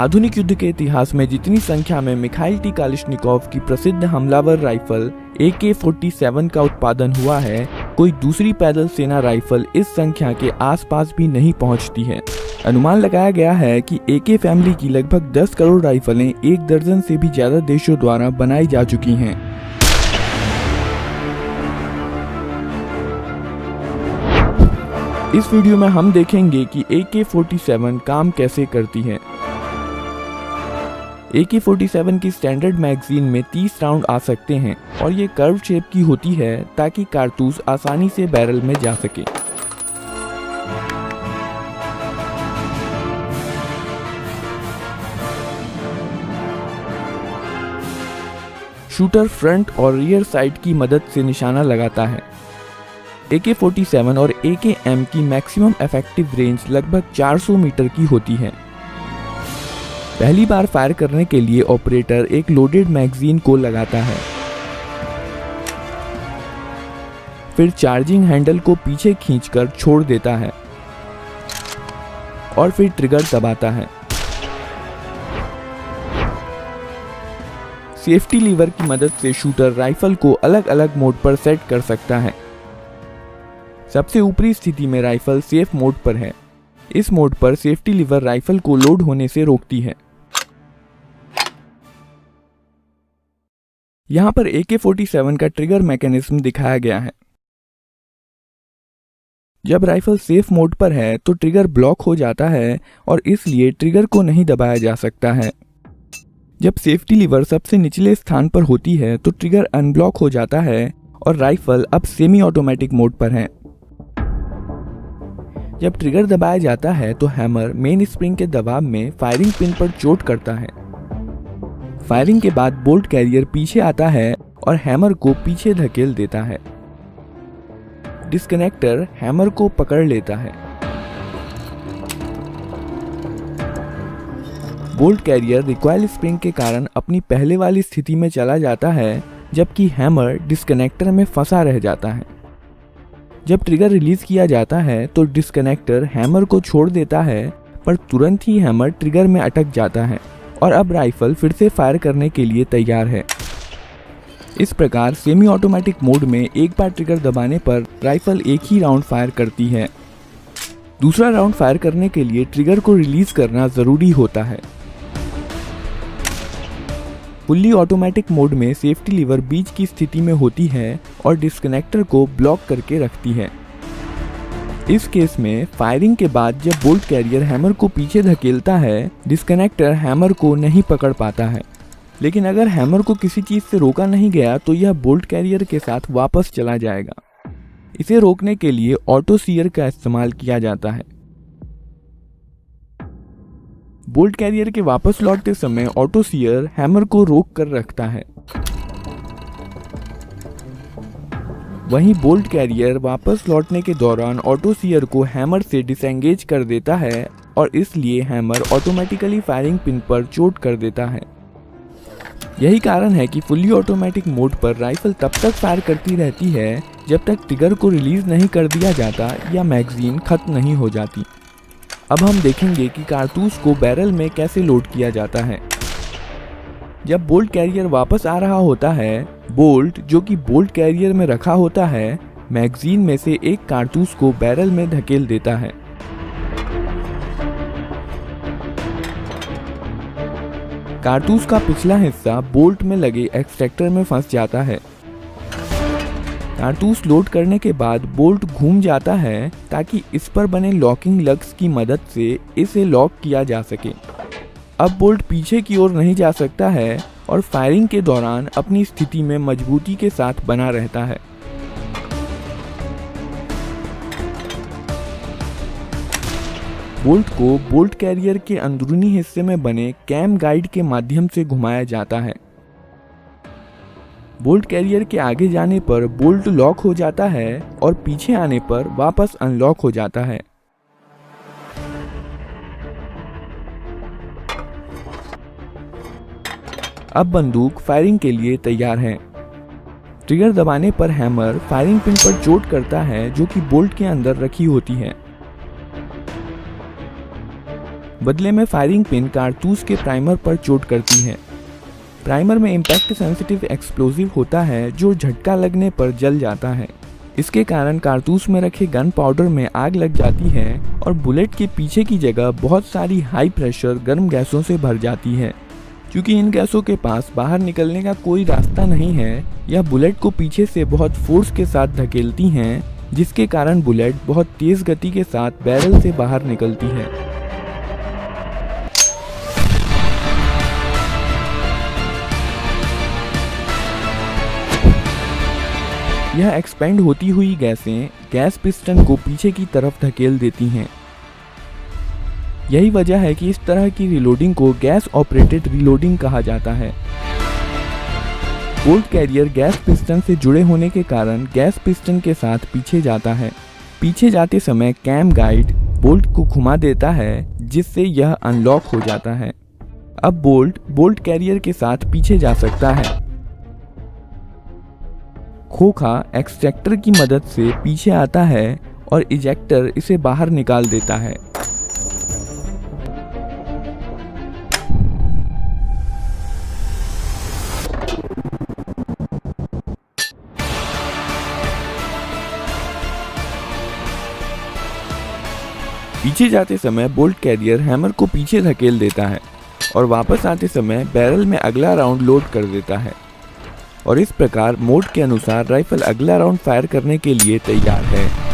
आधुनिक युद्ध के इतिहास में जितनी संख्या में मिखाइल टी कालिशनिकोव की प्रसिद्ध हमलावर राइफल AK-47 का उत्पादन हुआ है, कोई दूसरी पैदल सेना राइफल इस संख्या के आसपास भी नहीं पहुंचती है। अनुमान लगाया गया है कि AK फैमिली की लगभग 10 करोड़ राइफलें 1 दर्जन से भी ज्यादा देशों द्वारा बनाई जा चुकी हैं। इस वीडियो में हम देखेंगे कि AK-47 काम कैसे करती है। AK-47 की स्टैंडर्ड मैगजीन में 30 राउंड आ सकते हैं और ये कर्व शेप की होती है ताकि कारतूस आसानी से बैरल में जा सके। शूटर फ्रंट और रियर साइड की मदद से निशाना लगाता है। AK-47 और AKM की मैक्सिमम इफेक्टिव रेंज लगभग 400 मीटर की होती है। पहली बार फायर करने के लिए ऑपरेटर एक लोडेड मैगजीन को लगाता है, फिर चार्जिंग हैंडल को पीछे खींचकर छोड़ देता है और फिर ट्रिगर दबाता है। सेफ्टी लीवर की मदद से शूटर राइफल को अलग अलग मोड पर सेट कर सकता है। सबसे ऊपरी स्थिति में राइफल सेफ मोड पर है। इस मोड पर सेफ्टी लीवर राइफल को लोड होने से रोकती है। यहाँ पर AK-47 का ट्रिगर मैकेनिज्म दिखाया गया है। जब राइफल सेफ मोड पर है तो ट्रिगर ब्लॉक हो जाता है और इसलिए ट्रिगर को नहीं दबाया जा सकता है। जब सेफ्टी लीवर सबसे निचले स्थान पर होती है तो ट्रिगर अनब्लॉक हो जाता है और राइफल अब सेमी ऑटोमेटिक मोड पर है। जब ट्रिगर दबाया जाता है तो हैमर मेन स्प्रिंग के दबाव में फायरिंग पिन पर चोट करता है। फायरिंग के बाद बोल्ट कैरियर पीछे आता है और हैमर को पीछे धकेल देता है। डिस्कनेक्टर हैमर को पकड़ लेता है। बोल्ट कैरियर रिकॉइल स्प्रिंग के कारण अपनी पहले वाली स्थिति में चला जाता है, जबकि हैमर डिस्कनेक्टर में फंसा रह जाता है। जब ट्रिगर रिलीज किया जाता है तो डिस्कनेक्टर हैमर को छोड़ देता है, पर तुरंत ही हैमर ट्रिगर में अटक जाता है और अब राइफल फिर से फायर करने के लिए तैयार है। इस प्रकार सेमी ऑटोमेटिक मोड में एक बार ट्रिगर दबाने पर राइफल एक ही राउंड फायर करती है। दूसरा राउंड फायर करने के लिए ट्रिगर को रिलीज करना जरूरी होता है। फुल्ली ऑटोमेटिक मोड में सेफ्टी लीवर बीच की स्थिति में होती है और डिस्कनेक्टर को ब्लॉक करके रखती है। इस केस में फायरिंग के बाद जब बोल्ट कैरियर हैमर को पीछे धकेलता है, डिस्कनेक्टर हैमर को नहीं पकड़ पाता है। लेकिन अगर हैमर को किसी चीज से रोका नहीं गया तो यह बोल्ट कैरियर के साथ वापस चला जाएगा। इसे रोकने के लिए ऑटो सीयर का इस्तेमाल किया जाता है। बोल्ट कैरियर के वापस लौटते समय ऑटो सीयर हैमर को रोक कर रखता है। वहीं बोल्ट कैरियर वापस लौटने के दौरान ऑटो सीयर को हैमर से डिसएंगेज कर देता है और इसलिए हैमर ऑटोमेटिकली फायरिंग पिन पर चोट कर देता है। यही कारण है कि फुल्ली ऑटोमेटिक मोड पर राइफल तब तक फायर करती रहती है जब तक ट्रिगर को रिलीज नहीं कर दिया जाता या मैगजीन खत्म नहीं हो जाती। अब हम देखेंगे कि कारतूस को बैरल में कैसे लोड किया जाता है। जब बोल्ट कैरियर वापस आ रहा होता है, बोल्ट जो कि बोल्ट कैरियर में रखा होता है, मैगजीन में से एक कारतूस को बैरल में धकेल देता है। कारतूस का पिछला हिस्सा बोल्ट में लगे एक्सट्रैक्टर में फंस जाता है। कारतूस लोड करने के बाद बोल्ट घूम जाता है ताकि इस पर बने लॉकिंग लग्स की मदद से इसे लॉक किया जा सके। अब बोल्ट पीछे की ओर नहीं जा सकता है और फायरिंग के दौरान अपनी स्थिति में मजबूती के साथ बना रहता है। बोल्ट को बोल्ट कैरियर के अंदरूनी हिस्से में बने कैम गाइड के माध्यम से घुमाया जाता है। बोल्ट कैरियर के आगे जाने पर बोल्ट लॉक हो जाता है और पीछे आने पर वापस अनलॉक हो जाता है। अब बंदूक फायरिंग के लिए तैयार है। ट्रिगर दबाने पर हैमर फायरिंग पिन पर चोट करता है जो कि बोल्ट के अंदर रखी होती है। बदले में फायरिंग पिन कारतूस के प्राइमर पर चोट करती है। प्राइमर में इम्पैक्ट सेंसिटिव एक्सप्लोजिव होता है जो झटका लगने पर जल जाता है। इसके कारण कारतूस में रखे गन पाउडर में आग लग जाती है और बुलेट के पीछे की जगह बहुत सारी हाई प्रेशर गर्म गैसों से भर जाती है। क्योंकि इन गैसों के पास बाहर निकलने का कोई रास्ता नहीं है, यह बुलेट को पीछे से बहुत फोर्स के साथ धकेलती हैं, जिसके कारण बुलेट बहुत तेज गति के साथ बैरल से बाहर निकलती है। यह एक्सपेंड होती हुई गैसें गैस पिस्टन को पीछे की तरफ धकेल देती हैं। यही वजह है कि इस तरह की रीलोडिंग को गैस ऑपरेटेड रीलोडिंग कहा जाता है। बोल्ट कैरियर गैस पिस्टन से जुड़े होने के कारण गैस पिस्टन के साथ पीछे जाता है। पीछे जाते समय कैम गाइड बोल्ट को घुमा देता है, जिससे यह अनलॉक हो जाता है। अब बोल्ट कैरियर के साथ पीछे जा सकता है। खोखा एक्सट्रैक्टर की मदद से पीछे आता है और इजेक्टर इसे बाहर निकाल देता है। पीछे जाते समय बोल्ट कैरियर हैमर को पीछे धकेल देता है और वापस आते समय बैरल में अगला राउंड लोड कर देता है और इस प्रकार मोड के अनुसार राइफल अगला राउंड फायर करने के लिए तैयार है।